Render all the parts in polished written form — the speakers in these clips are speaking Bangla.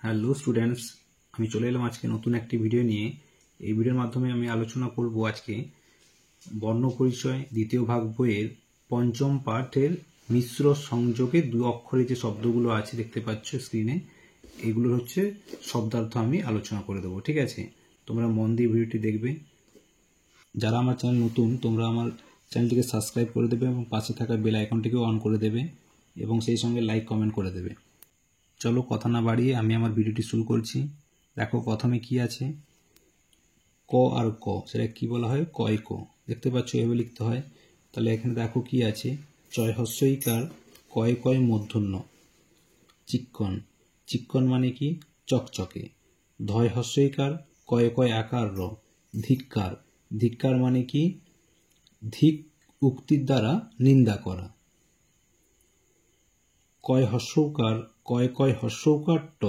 হ্যালো স্টুডেন্টস, আমি চলে এলাম আজকে নতুন একটি ভিডিও নিয়ে। এই ভিডিওর মাধ্যমে আমি আলোচনা করব আজকে বর্ণ পরিচয় দ্বিতীয় ভাগ বইয়ের পঞ্চম পাঠের মিশ্র সংযোগে দু অক্ষরে যে শব্দগুলো আছে দেখতে পাচ্ছ স্ক্রিনে, এগুলোর হচ্ছে শব্দার্থ আমি আলোচনা করে দেবো। ঠিক আছে, তোমরা মন দিয়ে ভিডিওটি দেখবে। যারা আমার চ্যানেল নতুন, তোমরা আমার চ্যানেলটিকে সাবস্ক্রাইব করে দেবে এবং পাশে থাকা বেল আইকনটিকেও অন করে দেবে এবং সেই সঙ্গে লাইক কমেন্ট করে দেবে। চলো কথা না বাড়িয়ে আমি আমার ভিডিওটি শুরু করছি। দেখো প্রথমে কি আছে, ক আর ক, সেটা কি বলা হয়, কয় ক। দেখতে পাচ্ছ এভাবে লিখতে হয়। তাহলে এখানে দেখো কি আছে, চয় হস্যইকার কয় কয় মূর্ধন্য চিক্কণ। চিক্কণ মানে কি, চকচকে। ধয় হস্যইকার কয় কয় আকার র ধিক্কার। ধিক্কার মানে কি, ধিক উক্তির দ্বারা নিন্দা করা। কয় হস্যৌকার কয় কয় হস্যৌকার ট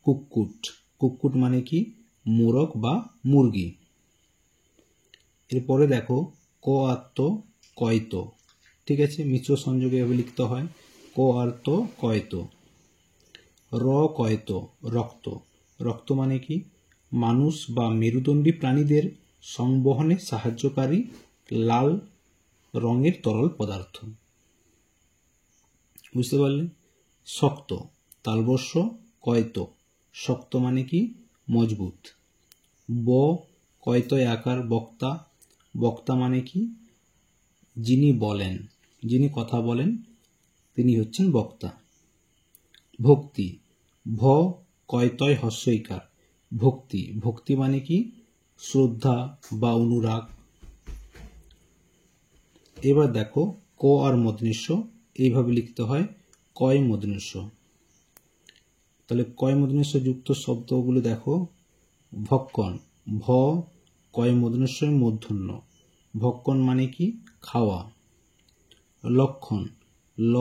কুক্কুট। কুক্কুট মানে কি, মোরগ বা মুরগি। এরপরে দেখো ক আত্ম কয়ত। ঠিক আছে, মিশ্র সংযোগে এভাবে লিখতে হয়, ক আর্ত কয়ত। র কয়ত রক্ত। রক্ত মানে কি, মানুষ বা মেরুদণ্ডী প্রাণীদের সংবহনে সাহায্যকারী লাল রঙের তরল পদার্থ। বুঝতে পারলে? শক্ত তালবস্য কয়ত। শক্ত মানে কি, মজবুত। ব কয়তয় আকার বক্তা। বক্তা মানে কি, যিনি বলেন, যিনি কথা বলেন তিনি হচ্ছেন বক্তা। ভক্তি ভ কয়তয় হস্যইকার ভক্তি। ভক্তি মানে কি, শ্রদ্ধা বা অনুরাগ। এবার দেখো ক আর মূর্ধন্য এইভাবে লিখতে হয়, কয় মূর্ধন্য। তাহলে কয় মূর্ধন্য যুক্ত শব্দগুলো দেখো, ভক্ষণ ভ কয় মূর্ধন্য মূর্ধন্য। ভক্ষণ মানে কি, খাওয়া। লক্ষণ ল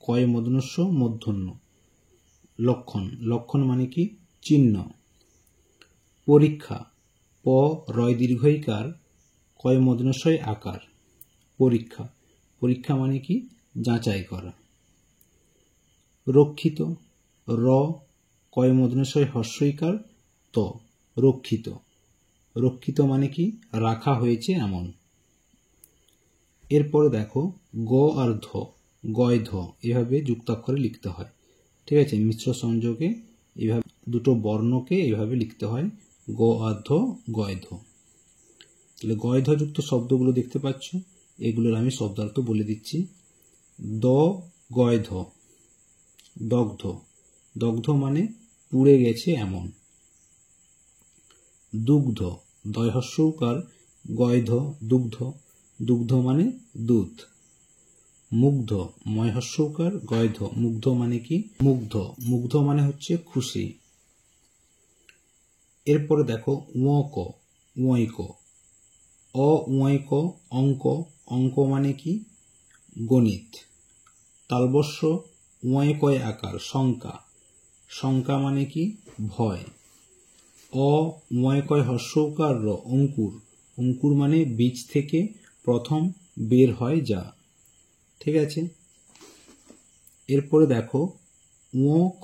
কয় মূর্ধন্য মূর্ধন্য লক্ষণ। লক্ষণ মানে কি, চিহ্ন। পরীক্ষা প রয় দীর্ঘইকার কয় মূর্ধন্য আকার পরীক্ষা। পরীক্ষা মানে কি, যাচাই করা। রক্ষিত র কয় মূর্ধন্য হস্যইকার ত রক্ষিত। রক্ষিত মানে কি, রাখা হয়েছে এমন। এরপরে দেখো গ আর ধ গয় ধ এভাবে যুক্তাক্ষরে লিখতে হয়। ঠিক আছে, মিশ্র সংযোগে এভাবে দুটো বর্ণকে এভাবে লিখতে হয়, গ আর ধ গয় ধ। তাহলে গয় ধ যুক্ত শব্দগুলো দেখতে পাচ্ছ, এগুলোর আমি শব্দার্থ বলে দিচ্ছি। দ গয় ধ দগ্ধ। দগ্ধ মানে পুড়ে গেছে এমন। দুগ্ধ দয় হস্যৌকার গয়ধ দুগ্ধ। দুগ্ধ মানে দুধ। মুগ্ধ ময় হস্যৌকার গয়ধ মুগ্ধ মানে কি, মুগ্ধ। মুগ্ধ মানে হচ্ছে খুশি। এরপরে দেখো ক উঁয়ক। অ উঁয়ক অঙ্ক। অঙ্ক মানে কি, গণিত। তালবস্য উঁয়কয় আকার শঙ্কা। শঙ্কা মানে কি, ভয়। অ উঁয়কয় হস্যৌকার র অঙ্কুর। অঙ্কুর মানে বীজ থেকে প্রথম বের হয় যা। ঠিক আছে, এরপরে দেখো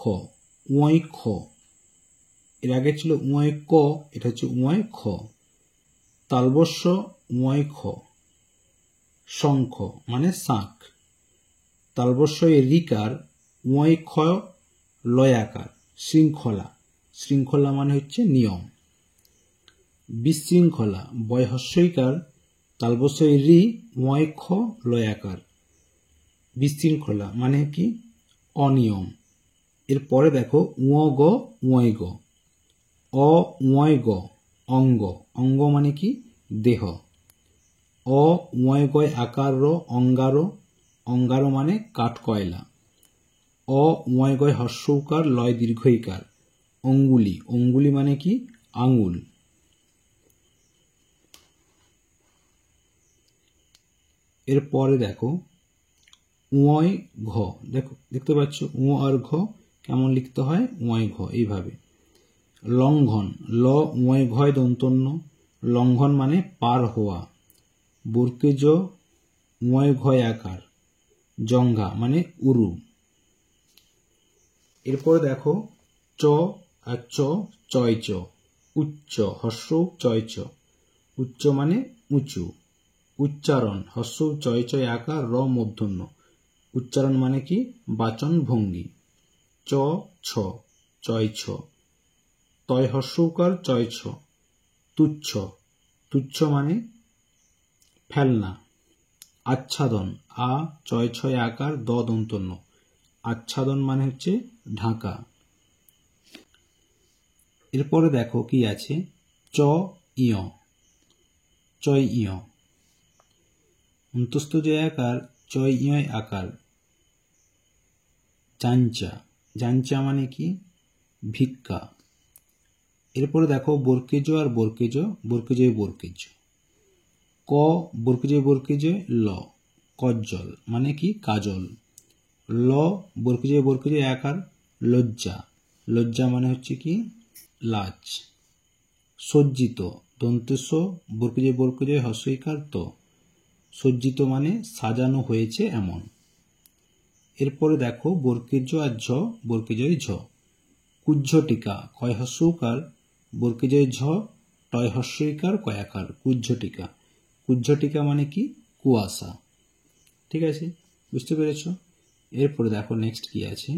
খ উঁয় খ। এর আগে ছিল উঁয় ক, এটা হচ্ছে উঁয় খ। তালবস্য উঁয় খ। শঙ্খ মানে শাঁখ। তালবস্য রিকার উঁয় খ লয়াকার শৃঙ্খলা। শৃঙ্খলা মানে হচ্ছে নিয়ম। বিশৃঙ্খলা বয় হস্যইকার তালবস্য রি উঁয় খ লয়াকার। বিশৃঙ্খলা মানে কি, অনিয়ম। এরপরে দেখো গ উঁয় গ। অ উঁয় গ অঙ্গ। অঙ্গ মানে কি, দেহ। অ উঁয় গয় আকার র অঙ্গার। অঙ্গার মানে কাঠকয়লা। অ উঁয় গয় হস্যৌকার লয় দীর্ঘইকার অঙ্গুলি। অঙ্গুলি মানে কি, আঙুল। এরপরে দেখো উঁয় ঘ। দেখো দেখতে পাচ্ছ উ আর ঘ কেমন লিখতে হয়, উঁয় ঘ এইভাবে। লঙ্ঘন ল উঁয় ঘয় দন্তন্য। লঙ্ঘন মানে পার হওয়া। বর্কেজ উঁয় ঘয় আকার জঙ্ঘা মানে উরু। এরপরে দেখো চ আর চ চয় চ উচ্চ হস্য চয় চ উচ্চ মানে উঁচু উচ্চারণ হস্য চয় চয় আকার র মূর্ধন্য উচ্চারণ মানে কি বাচন ভঙ্গি চ ছ চয় ছ তয় হস্যকার চয় ছ তুচ্ছ তুচ্ছ মানে ফেলনা আচ্ছাদন আ চয় ছয় আকার দ দন্তন্য আচ্ছাদন মানে হচ্ছে ঢাকা। এরপরে দেখো কি আছে চ ইয় চয় ইয় অন্তস্থ যে আকার চয় ইয় আকার জাঞ্চা জাঞ্চা মানে কি ভিক্ষা। এরপরে দেখো বর্কেজ আর বর্কেজ বর্কেজ বর্কেজ ক বর্কেজ ল কজ্জল মানে কি কাজল ল বর্কেজ আকার লজ্জা লজ্জা মানে হচ্ছে কি লাজ সজ্জিত দন্তেস্ব বর্কেজ হস্যইকার ত সজ্জিত মানে সাজানো হয়েছে এমন। এরপরে দেখো বর্কেজ আর ঝ বর্কেজ ঝ কুজ্জ টিকা কয় হস্যকার বর্কেজ ঝ টয় হস্যইকার কয়াকার কুজ্জ টিকা কুজ্জ টিকা মানে কি কুয়াশা। ঠিক আছে বুঝতে পেরেছ। এরপরে দেখো নেক্সট কি আছে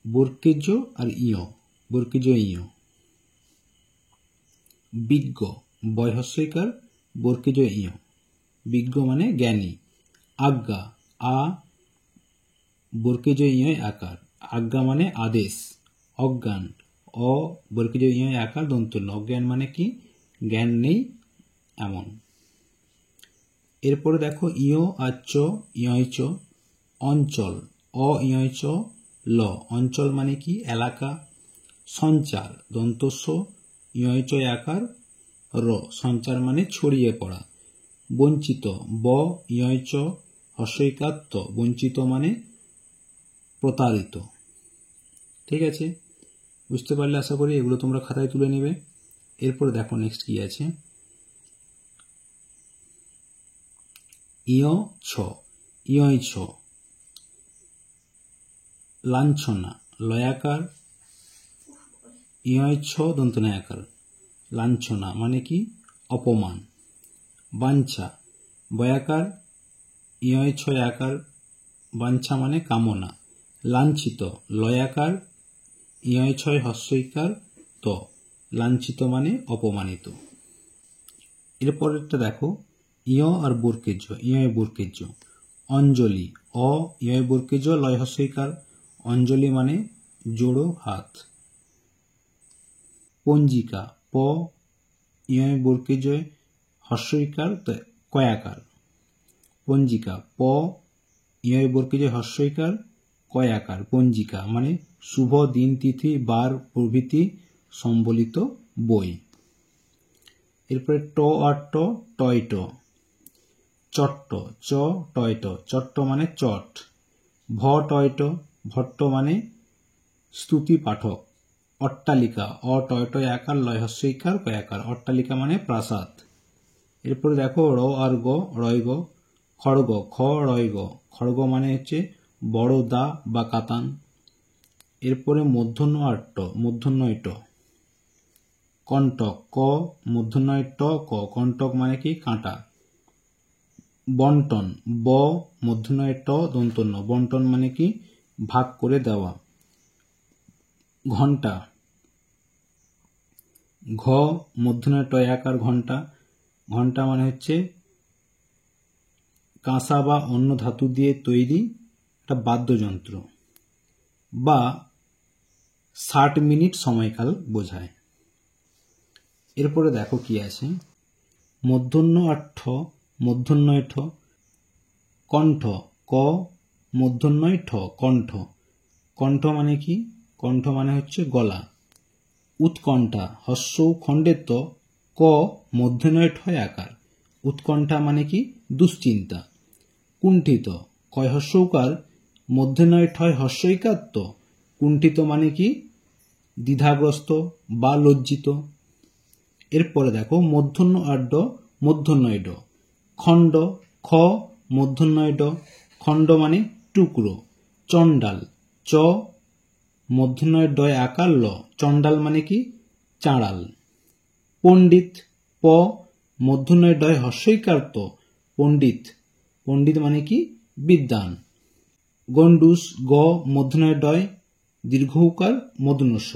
বর্কেজ আর ইয় বর্কেজ ইয় বিজ্ঞ বয় হস্যইকার বর্কেজ ইয় বিজ্ঞ মানে জ্ঞানী আজ্ঞা আ বর্কেজ ইয় আকার আজ্ঞা মানে আদেশ অজ্ঞান অ বর্কেজ ইয় আকার দন্তন্য অজ্ঞান মানে কি জ্ঞান নেই এমন। এরপরে দেখো ইয় আর চ ইয় চ অঞ্চল অ ইয় চ ল অঞ্চল মানে কি এলাকা সঞ্চার দন্তস্ব ইয় চ আকার র সঞ্চার মানে ছড়িয়ে পড়া বঞ্চিত ব ইয় চ হস্যইকার ত বঞ্চিত মানে প্রতারিত। ঠিক আছে বুঝতে পারলে আশা করি এগুলো তোমরা খাতায় তুলে নেবে। এরপরে দেখো নেক্সট কি আছে ইয় ছ ইয় ছ লাঞ্ছনা লয়াকার ইয় ছ দন্তনায়াকার লাঞ্ছনা মানে কি অপমান বাঞ্ছা বয়াকার ইয় ছ আকার বাঞ্ছা মানে কামনা লাঞ্ছিত লয়াকার ইয় ছয় হস্যইকার ত লাঞ্ছিত মানে অপমানিত। এরপরেরটা দেখো ইয় আর বর্কেজ ইয় বর্কেজ অঞ্জলি অ ইয় বর্কেজ লয় হস্যইকার অঞ্জলি মানে জোড়ো হাত পঞ্জিকা প ইয় বর্কেজ হস্যইকার কয়াকার পঞ্জিকা প ইয় বর্কেজ হস্যইকার কয়াকার পঞ্জিকা মানে শুভ দিন তিথি বার প্রভৃতি সম্বলিত বই। এরপরে ট আর ট টয় ট চট্ট চ টয় ট চট্ট মানে চট ভ টয় ট ভট্ট মানে স্তুতি পাঠক অট্টালিকা অ টয় টয় আকার লয় হস্যইকার কয়াকার অট্টালিকা মানে প্রাসাদ। এরপরে দেখো র আর গ রয় গ খড়গ খ রয় গ খড়গ মানে হচ্ছে বড় দা বা কাতান। এরপরে মূর্ধন্য আর ট মূর্ধন্যয় ট কণ্টক ক মূর্ধন্যয় ট ক কণ্টক মানে কি কাঁটা বন্টন ব মূর্ধন্যয় ট দন্তন্য বন্টন মানে কি ভাগ করে দেওয়া ঘণ্টা ঘ মূর্ধন্যয় ট আকার ঘণ্টা ঘণ্টা মানে হচ্ছে কাঁসা বা অন্য ধাতু দিয়ে তৈরি একটা বাদ্যযন্ত্র বা 60 মিনিট সময়কাল বোঝায়। এরপরে দেখো কি আছে মূর্ধন্য আর ঠ মূর্ধন্যয় ঠ কণ্ঠ ক মূর্ধন্যয় ঠ কণ্ঠ কণ্ঠ মানে কি কণ্ঠ মানে হচ্ছে গলা উৎকণ্ঠা হস্য খণ্ডের ত ক মূর্ধন্যয় ঠ আকার উৎকণ্ঠা মানে কি দুশ্চিন্তা কুণ্ঠিত কয় হস্যকার মূর্ধন্যয় ঠয় হস্যইকার ত কুণ্ঠিত মানে কি দ্বিধাগ্রস্ত বা লজ্জিত। এরপরে দেখো মূর্ধন্য আর ড মূর্ধন্যয় ড খণ্ড খ মূর্ধন্যয় ড খণ্ড মানে টুকরো চণ্ডাল চ মূর্ধন্য ডয় আকার ল, চণ্ডাল মানে কি চাঁড়াল। পণ্ডিত, প মূর্ধন্য ডয় হস্যইকার ত, পণ্ডিত, পণ্ডিত মানে কি বিদ্বান। গণ্ডূষ, গ মূর্ধন্য ডয় দীর্ঘ উকার মূর্ধন্য ষ,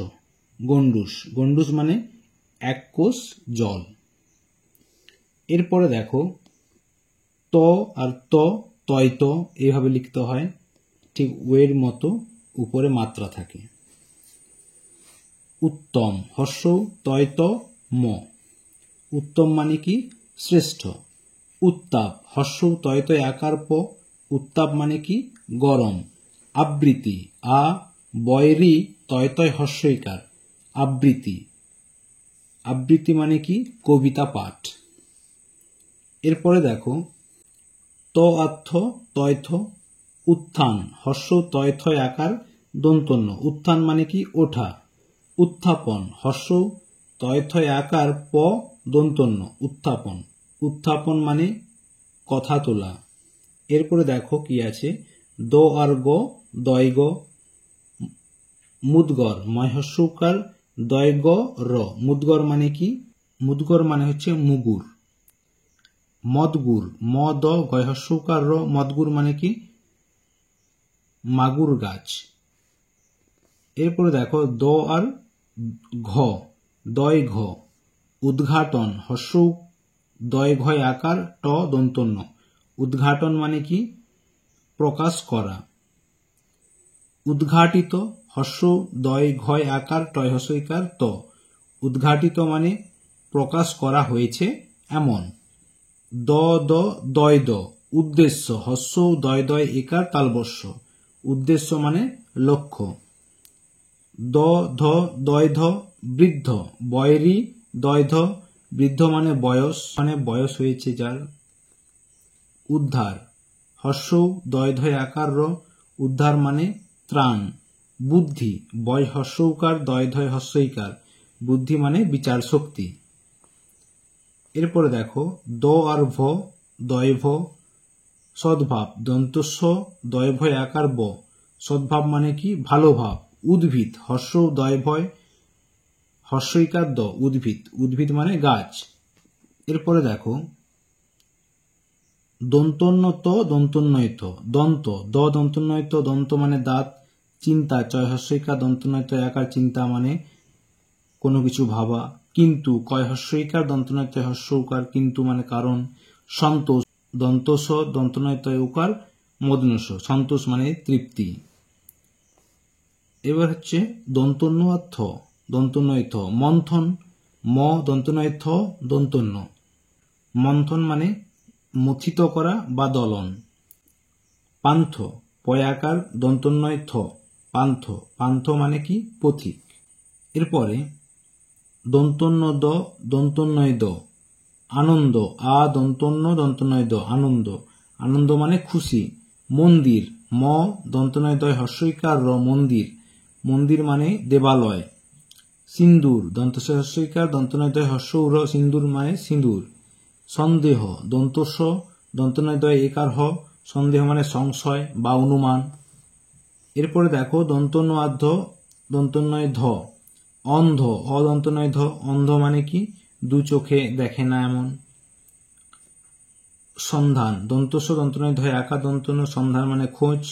গণ্ডূষ, গণ্ডূষ মানে এক কোষ জল। এরপরে দেখো ত আর ত, তয়ত এইভাবে লিখতে হয়, ঠিক ওয়ের মতো উপরে মাত্রা থাকে। উত্তম, হর্ষ তয়ত ম, উত্তম মানে কি শ্রেষ্ঠ। উত্তাপ, হর্ষ তয়ত আকার প, উত্তাপ মানে কি গরম। আবৃত্তি, আ বয়রি তয়তয় হর্ষইকার, আবৃত্তি, আবৃত্তি মানে কি কবিতা পাঠ। এরপরে দেখো ত আর্থ তয়থ, উত্থান, হর্ষ তয়থয় আকার দন্তন্য, উত্থান মানে কি ওঠা। উত্থাপন, হর্ষ তয়থয় আকার প দন্তন্য, উত্থাপন, উত্থাপন মানে কথা তোলা। এরপরে দেখো কি আছে, দ আর গ, দয় গ, মুদগর, ময়হস্যকার দয় গ র, মুদগর মানে কি, মুদগর মানে হচ্ছে মুগুর। মদগুর, ম দ গয়হস্যকার র, মদগুর মানে কি মাগুর গাছ। এরপরে দেখো দ আর ঘ, দয় ঘ, উদ্ঘাটন, হর্ষ দয় ঘয় আকার ট দন্তন্য, উদ্ঘাটন মানে কি প্রকাশ করা। উদ্ঘাটিত, হর্ষ দয় ঘয় আকার টয় হস্যইকার ত, উদ্ঘাটিত মানে প্রকাশ করা হয়েছে এমন। দ দ দয় দ, উদ্দেশ্য, হর্ষ দয় দয় একার তালবস্য, উদ্দেশ্য মানে লক্ষ্য। দ ধ দয় ধ, বৃদ্ধ, বয়রি দয় ধ, বৃদ্ধ মানে বয়স হয়েছে যার। উদ্ধার, হর্ষ দয় ধয় আকার র, উদ্ধার মানে ত্রাণ। বুদ্ধি, বয় হর্ষৌকার দয় ধয় হস্যইকার, বুদ্ধি মানে বিচার শক্তি। এরপরে দেখো দ আর ভ, দয় ভ, সদ্ভাব, দন্তস্ব দয় ভয় আকার ব, সদ্ভাব মানে কি ভালো ভাব। উদ্ভিদ, হর্ষ দয় ভয় হর্ষইকার দ, উদ্ভিদ, উদ্ভিদ মানে গাছ। এরপরে দেখো দন্তন্যত দন্তন্বয়ত, দন্ত, দ দন্তন্বয়ত, দন্ত মানে দাঁত। চিন্তা, চয় হস্যইকার দন্তন্বয়ত আকার, চিন্তা মানে কোনো কিছু ভাবা। কিন্তু, কয় হস্যইকার দন্তন্বয়ত হস্যৌকার, কিন্তু মানে কারণ। সন্তোষ, দন্তস দন্তন্বয়ত উকার মূর্ধন্য ষ, সন্তোষ মানে তৃপ্তি। এবার হচ্ছে দন্তন্য আর থ, দন্তন্বয় থ। মন্থন, ম দন্তন্বয় থ দন্তন্য, মন্থন মানে মথিত করা বা দলন। পান্থ, পয়াকার দন্তন্বয় থ, পান্থ, পান্থ মানে কি পথিক। এরপরে দন্তন্য দ দন্তন্বয় দ, আনন্দ, আ দন্তন্য দন্তন্বয় দ, আনন্দ, আনন্দ মানে খুশি। মন্দির, ম দন্তন্বয় দয় হস্যইকার র, মন্দির, মন্দির মানে দেবালয়। সিন্দুর, দন্তস্ব হস্যইকার দন্তন্বয় দয় হস্যৌ র, সিন্দুর মানে সিঁদুর। সন্দেহ, দন্তস্ব দন্তন্বয় দয় একার হ, সন্দেহ মানে সংশয় বা অনুমান। এরপরে দেখো দন্তন্য আর্ধ দন্তন্বয় ধ, অন্ধ, অদন্তন্বয় ধ, অন্ধ মানে কি দু চোখে দেখে না এমন। সন্ধান, দন্তস্ব দন্তন্বয় ধয় আকার দন্তন্য, সন্ধান মানে খোঁজ।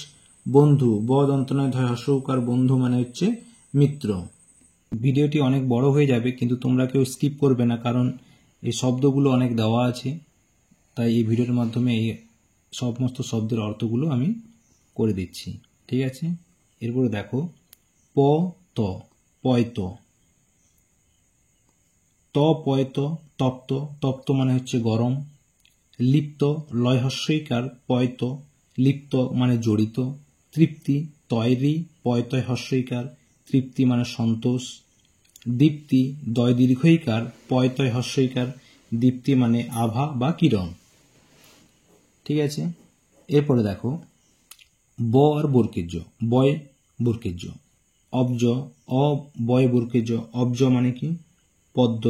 বন্ধু, ব দন্তন্বয় ধয় হস্যৌকার, বন্ধু মানে হচ্ছে মিত্র। ভিডিওটি অনেক বড় হয়ে যাবে, কিন্তু তোমরা কেউ স্কিপ করবে না, কারণ এই শব্দগুলো অনেক দেওয়া আছে, তাই এই ভিডিওর মাধ্যমে এই সমস্ত শব্দের অর্থগুলো আমি করে দিচ্ছি, ঠিক আছে। এরপরে দেখো প ত, পয়ত, ত পয়ত তপ্ত, তপ্ত মানে হচ্ছে গরম। লিপ্ত, লয় হস্যইকার পয়ত, লিপ্ত মানে জড়িত। তৃপ্তি, তয়রি পয়তয় হস্যইকার, তৃপ্তি মানে সন্তোষ। দীপ্তি, দয় দীর্ঘইকার পয়তয় হস্যইকার, দীপ্তি মানে আভা বা কিরণ, ঠিক আছে। এরপরে দেখো ব আর বর্কেজ, বয় বর্কেজ। অব্জ, অ বয় বর্কেজ, অব্জ মানে কি পদ্ম।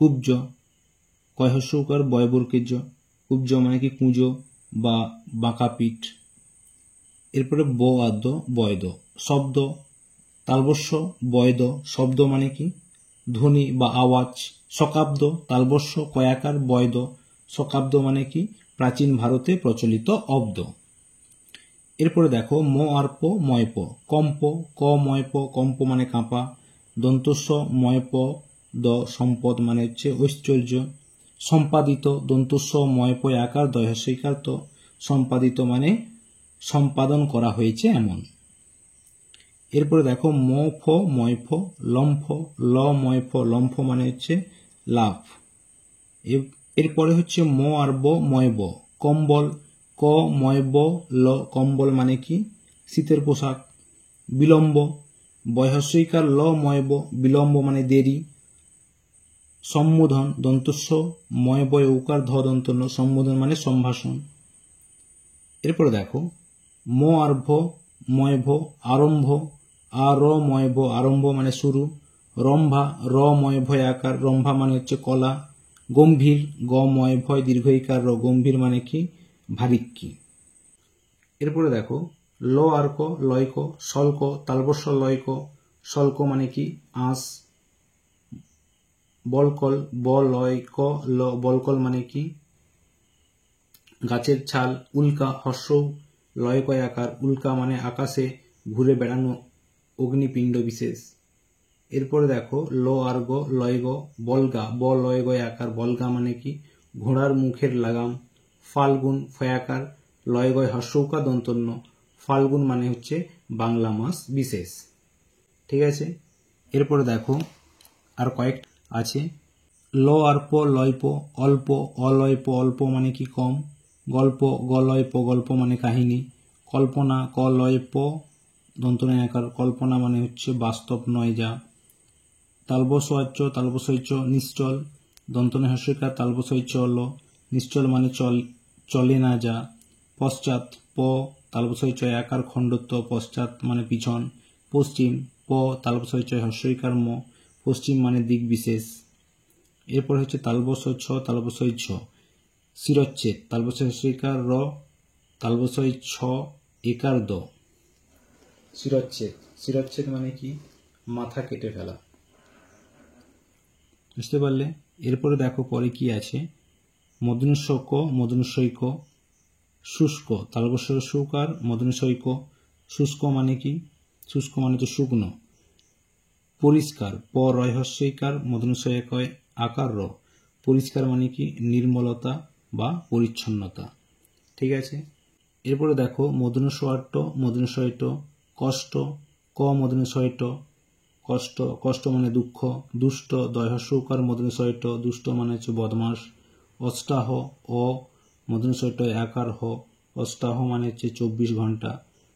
কুব্জ, কয় হস্যৌকার বয় বর্কেজ, কুব্জ মানে কি কুঁজো বা বাঁকা পিঠ। এরপরে ব আদ্য বয়দ, শব্দ, তালবস্য বয়দ শব্দ মানে কি ধ্বনি বা আওয়াজ। শকাব্দ তালবস্য কয়াকার বয়দ শকাব্দ মানে কি প্রাচীন ভারতে প্রচলিত অব্দ। এরপরে দেখো ম আর প ময়প কম্প ক ময়প কম্প মানে কাঁপা। দন্তস্ব ময়প দ সম্পদ মানে হচ্ছে ঐশ্বর্য। সম্পাদিত দন্তস্ব ময়প আকার দয়স্বীকার তো সম্পাদিত মানে সম্পাদন করা হয়েছে এমন। এরপরে দেখো ম ফ ময়ফ লম্ফ ল ময়ফ লম্ফ মানে হচ্ছে লাভ। এরপরে হচ্ছে ম আর ব ময়ব কম্বল ক ময়ব ল কম্বল মানে কি শীতের পোশাক। বিলম্ব বয়স্বইকার ল ময়ব বিলম্ব মানে দেরি। সম্বোধন দন্তস্ব ময়বয় উকার ধ দন্তন্য সম্বোধন মানে সম্ভাষণ। এরপরে দেখো ম আর ভ ময়ভ আরম্ভ আর ময়ভ আরম্ভ মানে শুরু। রম্ভা র ময়ভয় আকার রম্ভা মানে হচ্ছে কলা। গম্ভীর গ ময়ভয় দীর্ঘইকার র গম্ভীর মানে কি ভারিক্কি। এরপরে দেখো ল আর ক লয়ক শল্ক তালবস্য লয়ক শল্ক মানে কি আঁশ। বলকল ব লয়ক ল বলকল মানে কি গাছের ছাল। উল্কা হর্ষ লয়কয় আকার উল্কা মানে আকাশে ঘুরে বেড়ানো অগ্নিপিণ্ড বিশেষ। এরপরে দেখো ল আর গ লয় গ বলগা ব লয় গয় আকার বলগা মানে কি ঘোড়ার মুখের লাগাম। ফাল্গুন ফয়াকার লয় গয় হর্ষৌকা দন্তন্য ফাল্গুন মানে হচ্ছে বাংলা মাস বিশেষ। ঠিক আছে। এরপরে দেখো আর কয়েক আছে ল আর প লয়প অল্প অলয়প অল্প মানে কি কম। গল্প গলয়প গল্প মানে কাহিনী। কল্পনা ক লয়প দন্তন্য আকার কল্পনা মানে হচ্ছে বাস্তব নয় যা। তালবস্য তালবস্য নিশ্চল দন্তন্য হস্যকার তালবস্য ল নিশ্চল মানে চলে না যা। পশ্চাৎ প তালবস্য আকার খণ্ডত্ব পশ্চাৎ মানে পিছন। পশ্চিম প তালবস্য হস্যইকার ম পশ্চিম মানে দিক বিশেষ। এরপর হচ্ছে তালবস্য ছ তালবস্য ছ শিরচ্ছেদ তালবস্য হস্যইকার র তালবস্য ছ একার দ শিরচ্ছেদ। শিরচ্ছেদ মানে কি মাথা কেটে ফেলা। বুঝতে পারলে। এরপরে দেখো পরে কি আছে মদনুষ্য ক মদনুষ্যই ক শুষ্ক তালবস্য সুকার মদনুষ্যই ক শুষ্ক মানে কি শুষ্ক মানে তো শুকনো। পরিষ্কার প রহস্যইকার মদনুষ্যয় কয় আকার র পরিষ্কার মানে কি নির্মলতা বা পরিচ্ছন্নতা। ঠিক আছে। এরপরে দেখো মদনুষ্যট মদনুষ্যয়ট কষ্ট ক মদনুষ্যয়ট কষ্ট কষ্ট মানে দুঃখ। দুষ্ট দয়হস্যকার মদনুষ্যয়ট দুষ্ট মানে হচ্ছে বদমাস। অষ্টাহ অ মদনুষ্যয়ট আকার হ অষ্টাহ মানে হচ্ছে 24 ঘন্টা।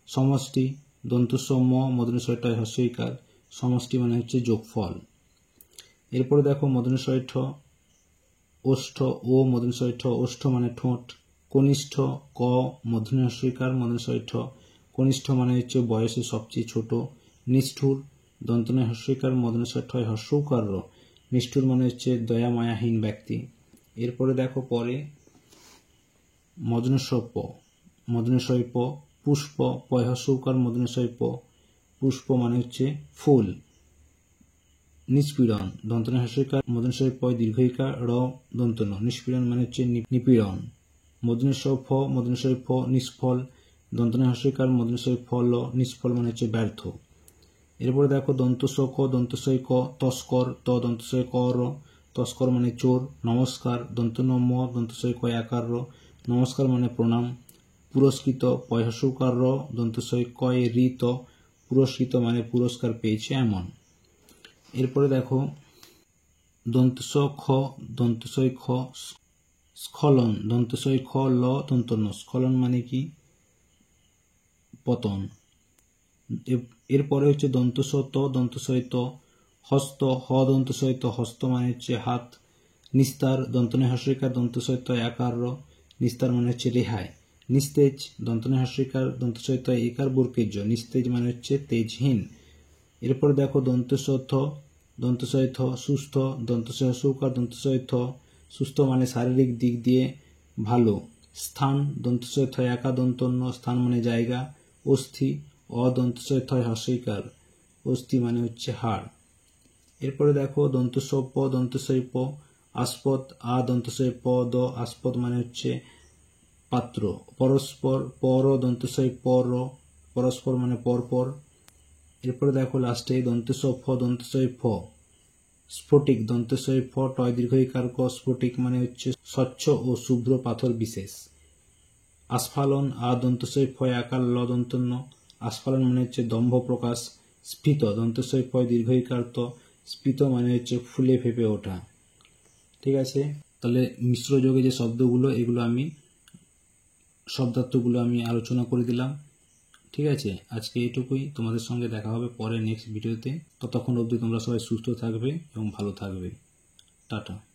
সমষ্টি দন্তস্ব ম মদনুষ্যয়ট হস্যইকার সমষ্টি মানে হচ্ছে যোগফল। এরপরে দেখো মদনুষ্যয়ঠ ওষ্ঠ ও মদনুষ্যয়ঠ ওষ্ঠ মানে ঠোঁট। কনিষ্ঠ ক মূর্ধন্য হস্যইকার মদনুষ্যয়ঠ কনিষ্ঠ মানে হচ্ছে বয়সে সবচেয়ে ছোট। নিষ্ঠুর দন্তন্য হস্যইকার মদনুষ্যয়ঠ হস্যৌকার র নিষ্ঠুর মানে হচ্ছে দয়া মায়াহীন ব্যক্তি। এরপরে দেখো পরে মদনুষ্যপ মদনুষ্যয় প পুষ্প পয় হস্যৌকার মদনুষ্যয় প পুষ্প মানে হচ্ছে ফুল। নিষ্পীড়ন দন্তন্য হস্যইকার মদনুষ্যয় পয় দীর্ঘইকার র দন্তন্য নিষ্পীড়ন মানে হচ্ছে নিপীড়ন। মদনুষ্য ফ মদনুষ্যয় ফ নিষ্ফল দন্তন্য হস্যইকার মদনুষ্যয় ফল নিষ্ফল মানে হচ্ছে ব্যর্থ। এরপরে দেখো দন্তস্ব ক দন্তস্বয় ক তস্কর ত দন্তস্বয় ক র তস্কর মানে চোর। নমস্কার দন্তন্য ম দন্তস্বয় কয় আকার র নমস্কার মানে প্রণাম। পুরস্কৃত পয় হস্যৌকার র দন্তস্বয় কয় ঋত পুরস্কৃত মানে পুরস্কার পেয়েছে এমন। এরপরে দেখো দন্তস্ব খ দন্তস্বয় খ স্খলন দন্তস্বয় খ ল দন্তন্য স্খলন মানে কি পতন। এরপরে হচ্ছে দন্তস্ব ত দন্তস্বয় ত হস্ত হ দন্তস্বয় ত হস্ত মানে হচ্ছে হাত। নিস্তার দন্তন্য হস্যইকার দন্তস্বয় ত আকার র নিস্তার মানে হচ্ছে রেহাই। নিস্তেজ দন্তন্য হস্যইকার দন্তস্বয় ত একার বর্গের্য নিস্তেজ মানে হচ্ছে তেজহীন। এরপরে দেখো দন্তস্ব থ দন্তস্বয় থ সুস্থ দন্তস্বয় হস্যৌকার দন্তস্বয় থ সুস্থ মানে শারীরিক দিক দিয়ে ভালো। স্থান দন্তস্বয় থয় একা দন্তন্য স্থান মানে জায়গা। অস্থি অদন্তস্বয় থয় হস্যইকার অস্থি মানে হচ্ছে হাড়। এরপরে দেখো দন্তস্বয় প দন্তস্বয় প, আস্পদ আ দন্তস্বয় প দ, আস্পদ মানে হচ্ছে পাত্র। পরস্পর পর দন্তস্বয় পর, পরস্পর মানে পরপর। এরপরে দেখো লাস্টে দন্তস্বয় ফ দন্তস্বয় ফ, স্ফটিক দন্তস্বয় ফ টয় দীর্ঘইকার ক, স্ফটিক মানে হচ্ছে স্বচ্ছ ও শুভ্র পাথর বিশেষ। আস্ফালন আ দন্তস্বয় ফয় আকার ল দন্ত ন, আস্ফালন মানে হচ্ছে দম্ভ প্রকাশ। স্ফীত দন্তস্বয় ফয় দীর্ঘইকার ত, স্ফীত মানে হচ্ছে ফুলে ফেপে ওঠা। ঠিক আছে, তাহলে মিশ্র যোগে যে শব্দগুলো এগুলো আমি শব্দার্থগুলো আমি আলোচনা করে দিলাম। ঠিক আছে, আজকে এইটুকুই। তোমাদের সঙ্গে দেখা হবে পরে নেক্সট ভিডিওতে। ততক্ষণ অবধি তোমরা সবাই সুস্থ থাকবে এবং ভালো থাকবে। টাটা।